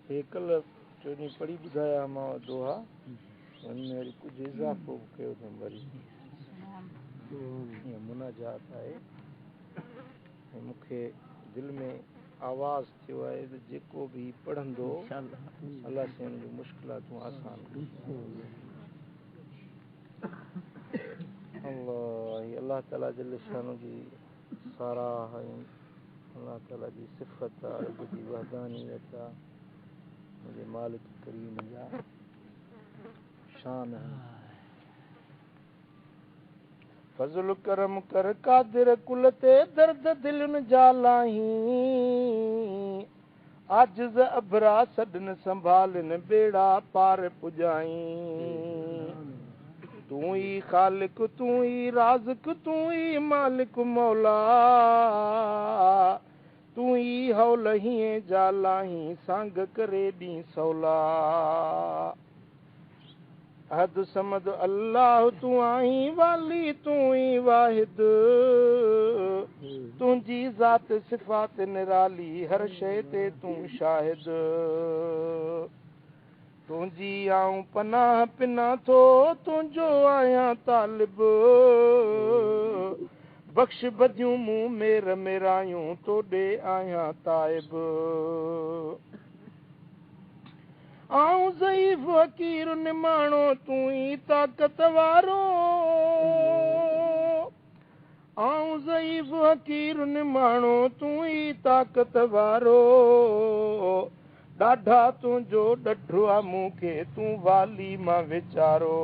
कल चोरी पढ़ी ॿुधाया मां दोहा हुन में वरी कुझु इज़ाफ़ो कयो अथमि वरी ईअं मुनाजात आहे ऐं मूंखे दिलि में आवाज़ थियो आहे त जेको बि पढ़ंदो अलाह साईं जूं मुश्किलातूं आसान अल्लाह ताला जल शानो जी साराह ऐं अल्लाह ताला जी सिफ़त आहे रब जी वहदानियत आहे मुंहिंजे मालिक करीम जा शान फज़ल करम कर कादिर कुल ते दर्द दिलनि जा लाहीं आजिज़ अबरा सॾन संभालिन बेड़ा पार पुॼाईं तूं ई ख़ालिक तूं ई राज़िक तूं ई मालिक मौला तूं ई हौल हीअं जा लाहीं सांग करे ॾींहुं सौला अहद समद अल्लाह तूं आहीं वाली तूं ई वाहिद तुंहिंजी ज़ात सिफ़ात निराली हर शइ ते तूं शाहिद तुंहिंजी आऊं पनाह पिना थो तुंहिंजो आहियां तालिब बख़्श बदियूं मूं मेर मेरायूं तोॾे आहियां ताइब आऊं ज़ईफ़ फ़क़ीर निमाणो तूं ई ताक़त वारो आऊं ज़ईफ़ फ़क़ीर निमाणो तूं ई ताक़त वारो ॾाढा तुंहिंजो ॾढो आहे मूंखे तूं वाली मां वीचारो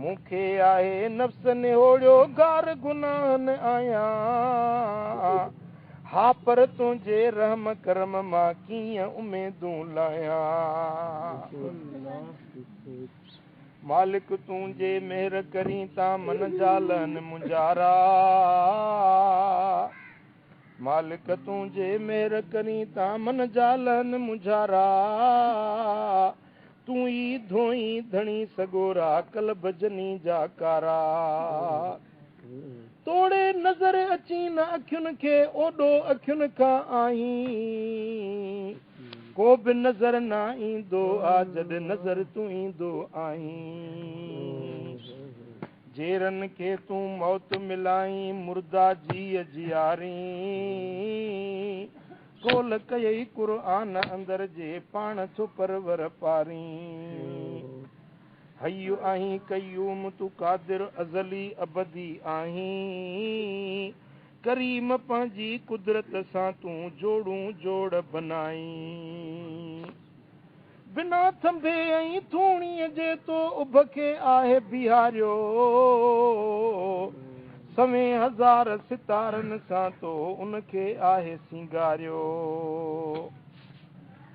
मूंखे आहे नफ़्स निहोड़ियो गार गुनाहनि आहियां हा पर तुंहिंजे रहम करम मां कीअं उमेदूं लाहियां मालिक तुंहिंजे मेहर करी ता मन जालनि मुंजारा मालिक तुंहिंजे मेहर करी ता मन जालनि मुंजारा तूं ई धोई धणी सगोरा कल भजनी जा कारा तोड़े नज़र अची न अखियुनि खे ओॾो अखियुनि खां आहीं को बि नज़र न ईंदो आहे जॾहिं नज़र तूं ईंदो आहीं जेरनि खे तूं मौत मिलाई मुर्दा जीअ जियारी कोल कयई क़ुरान अंदर जे पाण थो परवर पारी हय्यु आहीं कयूम तूं कादिर अज़ली अबदी आहीं करीम पंहिंजी कुदरत सां तूं जोड़ूं जोड़ बनाई बिना थंभे ऐं थूणीअ जे तो उभ खे आहे बिहारियो सवें हज़ार सितारनि सां तो उनखे आहे सिंगारियो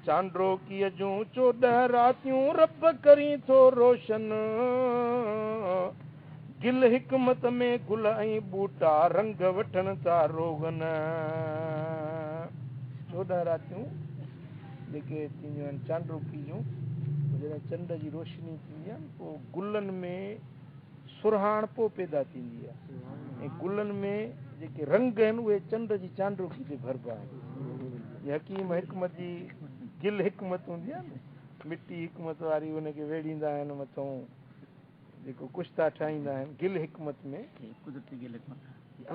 चांड्रोकीअ जूं 14 रातियूं रब करी थो रोशन गिल हिकमत में गुल ऐं बूटा रंग वठनि था रोगन 14 रातियूं जेके थींदियूं आहिनि चांड्रोकी जूं जॾहिं चंड जी रोशनी थींदी आहे पोइ गुलनि में सुरहाण पोइ पैदा थींदी आहे ऐं गुलनि में जेके रंग आहिनि उहे चंड जी चांड्रोकी ते भरबा आहिनि हकीम हिकमत जी गिल हिकमत हूंदी आहे न मिटी हिकमत वारी उनखे वेड़ींदा आहिनि मथां जेको कुश्ता ठाहींदा आहिनि गिल हिकमत में कुदरती गिल हिकमत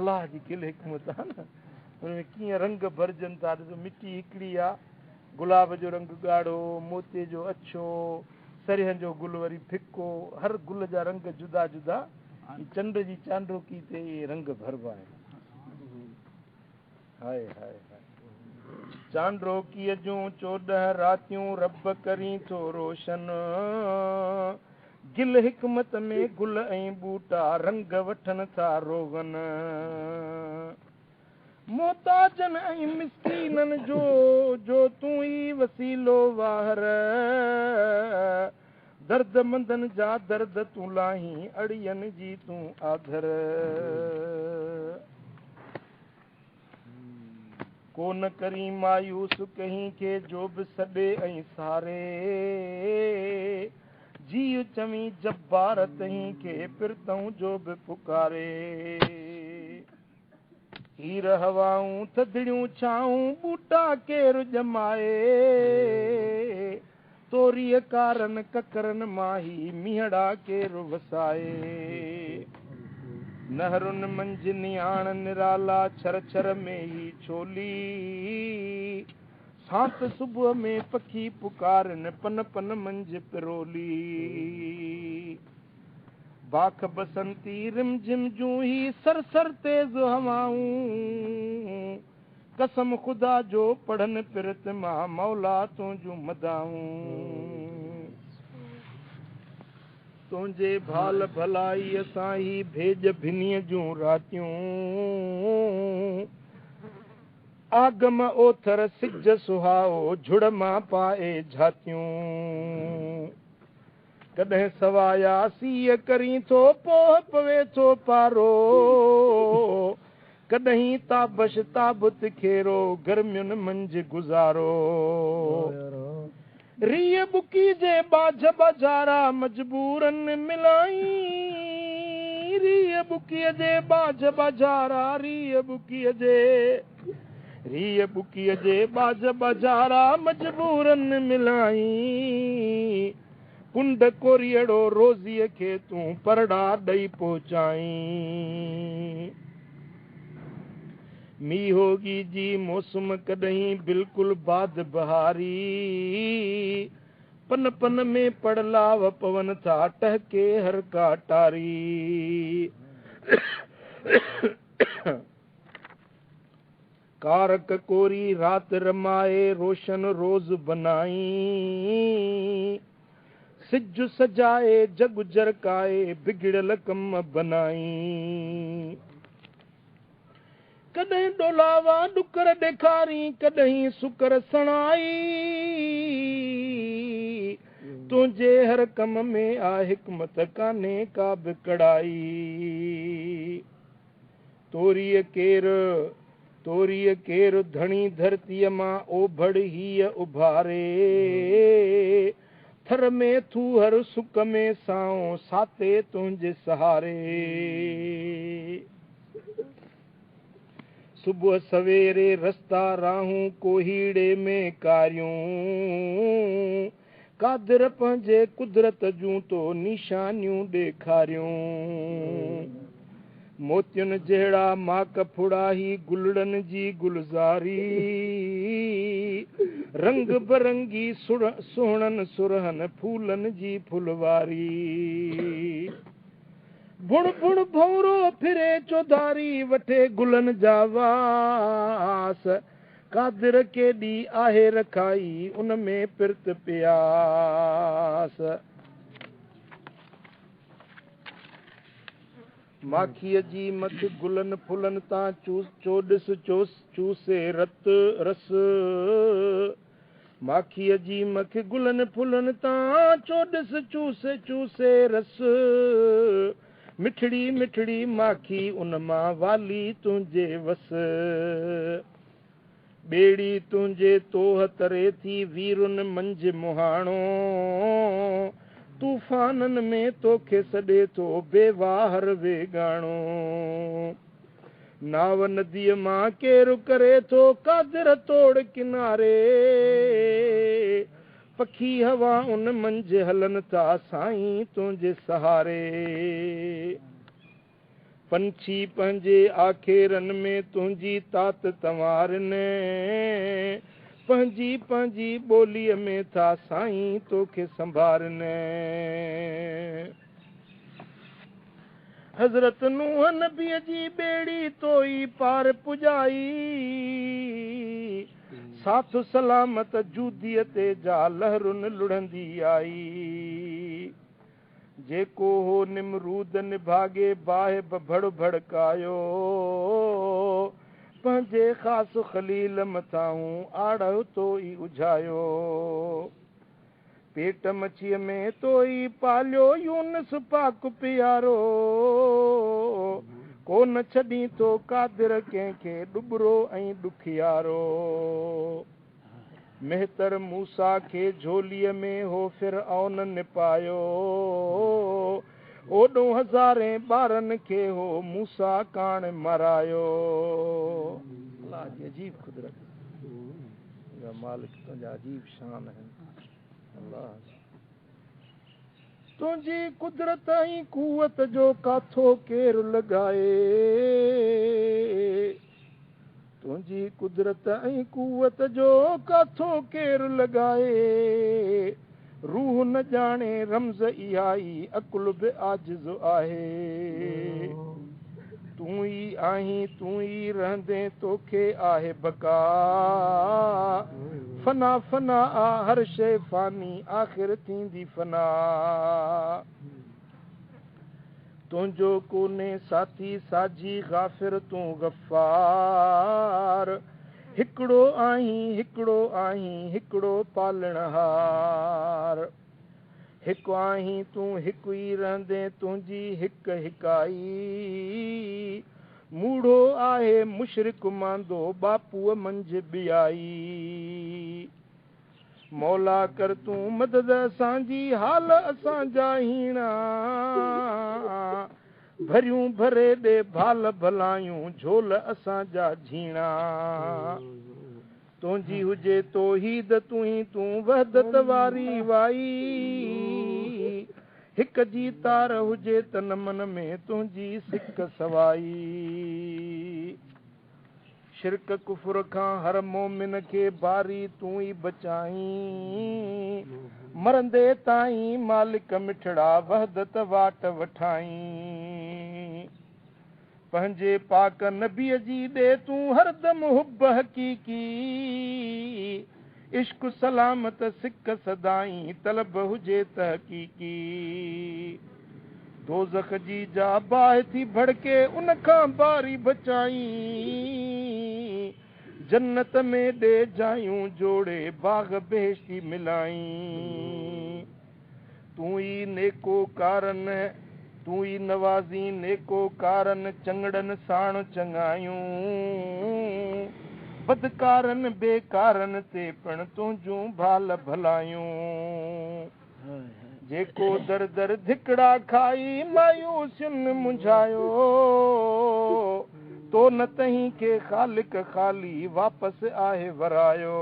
अलाह जी गिल हिकमत आहे न हुनमें कीअं रंग भरजनि था ॾिसो मिटी हिकिड़ी आहे गुलाब जो रंग ॻाढ़ो मोते जो अछो सरिहं जो गुल वरी फिको हर गुल जा रंग जुदा जुदा चंड जी चांड्रोकी ते रंग भरबा आहिनि हाय हाय हाय चांड्रोकीअ जूं 14 रातियूं रब करी थो रोशन गिल हिकमत में गुल ऐं बूटा रंग वठनि था रोगन मोहताजनि ऐं मिस्कीननि जो तूं ई वसीलो वाहर दर्दमंदनि जा दर्द तूं लाहीं अड़ियनि जी तूं आधर कोन करी मायूस कहीं खे जो बि सॾे ऐं सारे जीउ चवी जब्बार तहीं खे फिरतऊं जो बि पुकारे हीर हवाऊं थधिड़ियूं छाऊं बूटा केरु ॼमाए तोरीअ कारन ककरन माही मीहड़ा केरु वसाए नहरुन मंझि नियाण निराला छर छर में ही छोली सांत सुबुह में पखी पुकारन पन पन मंझि पिरोली बाख बसंती रिम झिम जूं ही सर सर तेज हवाऊं कसम खुदा जो पढ़न पिरत मां मौला तुंहिंजूं मदाऊं तुंहिंजे भाल भलाईअ सां ही भेज भिनीअ जूं रातियूं आगम ओथर सिज सुहाओ झुड़ मां पाए झातियूं कॾहिं सवाया सीअ करी थो पोइ पवे थो पारो कॾहिं ताबश ताबुत खेरो गर्मियुनि मंझि गुज़ारो रीअ बुकी जे बाझ बाजारा मजबूरनि मिलाई रीअ बुकीअ जे बाझ बाजारा रीअ बुकीअ जे बाझ बाजारा मजबूरनि मिलाई कुंड कोरियड़ो रोज़ीअ खे तूं परड़ा ॾेई पहुचाई मीहोगी जी मौसम कॾहिं बिल्कुलु बाद बहारी पन पन में पड़लाव पवन था टहके हर का टारी कारक कोरी रात रमाए रोशन रोज बनाई सिज सजाए जग जरकाए बिगड़ल कम बनाई कॾहिं डोलावा डुकर ॾेखारी कॾहिं सुकर सणाई तुंहिंजे हर कम में आ हिकमत कान्हे का बि कड़ाई तोरीअ केर धणी धरतीअ मां ओभड़ हीअ उभारे थर में थू हर सुक में साओ साते तुंहिंजे सहारे सुबुह सवेरे रस्ता राहूं कोहीड़े में कारियूं कादिर पंहिंजे कुदरत जूं तो निशानियूं ॾेखारियूं मोतियुनि जहिड़ा माक फुड़ाही गुलड़नि जी गुलज़ारी रंग बरंगी सुहिणनि सुरहनि फूलनि जी फुलवारी बुण बुण भौरो फिरे चौधारी वठे गुलनि जा वास कादिर केॾी आहे रखाई उन में पिरत प्यास माखीअ जी मख गुलनि फुलनि तां चोॾिस चूसे रस माखीअ जी मख गुलनि फुलनि तां चोॾिस चूसे रस मिठड़ी मिठड़ी माखी उन मां वाली तुंहिंजे वस ॿेड़ी तुंहिंजे तोह तरे थी वीरुनि मंझि मुहाणो तूफ़ाननि में तोखे सॾे थो बेवाहर वेगाणो नाव नदीअ मां केरु करे थो कादिर तोड़ किनारे पखी हवा उन मंझि हलनि था साईं तुंहिंजे सहारे पंछी पंहिंजे आखेरनि में तुंहिंजी तात तंवारनि पंहिंजी पंहिंजी ॿोलीअ में था साईं तोखे संभारनि हज़रत नूह नबीअ जी ॿेड़ी तोई पार पुॼाई साथ सलामत जूदीअ ते जा लहरुनि लुढ़ंदी आई जेको हो निमरूद निभागे बाहि भड़ भड़कायो पंहिंजे ख़ासि ख़लील मथां आड़ो तो ई उझायो पेट मच्छीअ में तो ई पालियो यूनस पाक प्यारो को न छॾी तो कादिर कंहिंखे ॾुबरो ऐं ॾुखियारो मेहतर मूसा खे झोलीअ में हो फिरऔन निपायो ओॾो हज़ारे ॿारनि खे हो मूसा कान मरायो। अल्लाह जी अजीब कुदरत, मालिक तुंहिंजा अजीब शान आहिनि। अल्लाह तुंहिंजी कुदरत ऐं कुवत जो काथो केरु लॻाए, तुंहिंजी कुदरत ऐं कुवत जो काथो केरु लॻाए, रूह न ॼाणे रमज़ इहा ई अकुल बि आजिज़ आहे। तूं ई आहीं तूं ई रहंदे तोखे आहे बका, फना फना आ हर शइ फानी आख़िर थींदी फना। तुंहिंजो कोन्हे साथी साझी गाफ़िर तूं गफ़ार, हिकिड़ो आहीं हिकिड़ो पालणहार। हिकु आहीं तूं हिकु ई रहंदे तुंहिंजी हिक हिकाई, मूढ़ो आहे मुशरिक मांदो बापूअ मंझि ॿियाई। मौला कर तूं मदद असांजी हाल असांजा हीणा, भरियूं भरे ॾे भाल भलायूं झोल असांजा झीणा। तुंहिंजी हुजे तौहीद तूं ई तूं वहदत वारी वाई, हिक जी तार हुजे तन मन में तुंहिंजी सिक सवाई। शिरक कुफर खां हर मोमिन खे बारी तूं ई बचाई, मरंदे ताईं मालिक मिठड़ा वहदत वाट वठाई। पंहिंजे पाक नबीअ जी ॾे तूं हरदम हुब हक़ीक़ी, इश्क सलामत सिक सदाई तलब हुजे तहक़ीक़ी। दोज़ख जी जा बाहि थी भड़के उन खां बारी बचाई, जन्नत में ॾे जायूं जोड़े बाग़ बेहश्ती मिलाई। तूं ई नेको कारन तूं ई नवाज़ी नेको कारन चंगड़नि साण चङायूं, बदकारन बेकारन ते पिण तुंहिंजूं भाल भलायूं। जेको दर दर धिकड़ा खाई मायूसियुनि मुंझायो, तो न तहीं खे ख़ालिक ख़ाली वापसि आहे वरायो।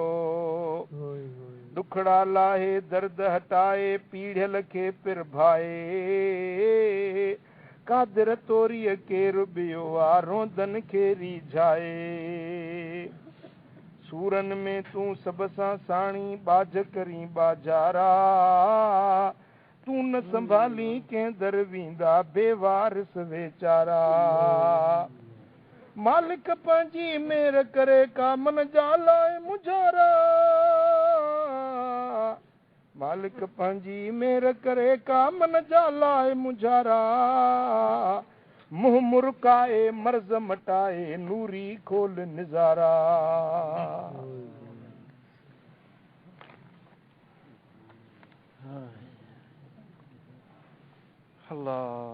दुखड़ा लाहे दर्द हटाए पीढ़ियल खे पिर भाए, कादिर तोरीअ केरु ॿियो आ रोंदन खे रिझाए। सूरन में तूं सभ सां साणी बाज करी बाजारा, तूं न संभाली कंहिं दर वेंदा बेवारिस वेचारा। मालिक पंहिंजी मेर करे कामन जा लाइ मुझारा, मालिक पंहिंजी मेर करे कामन जा लाइ मुझारा। मुंह मुरकाए मर्ज़ मटाए नूरी खोल निज़ारा। अल्लाह।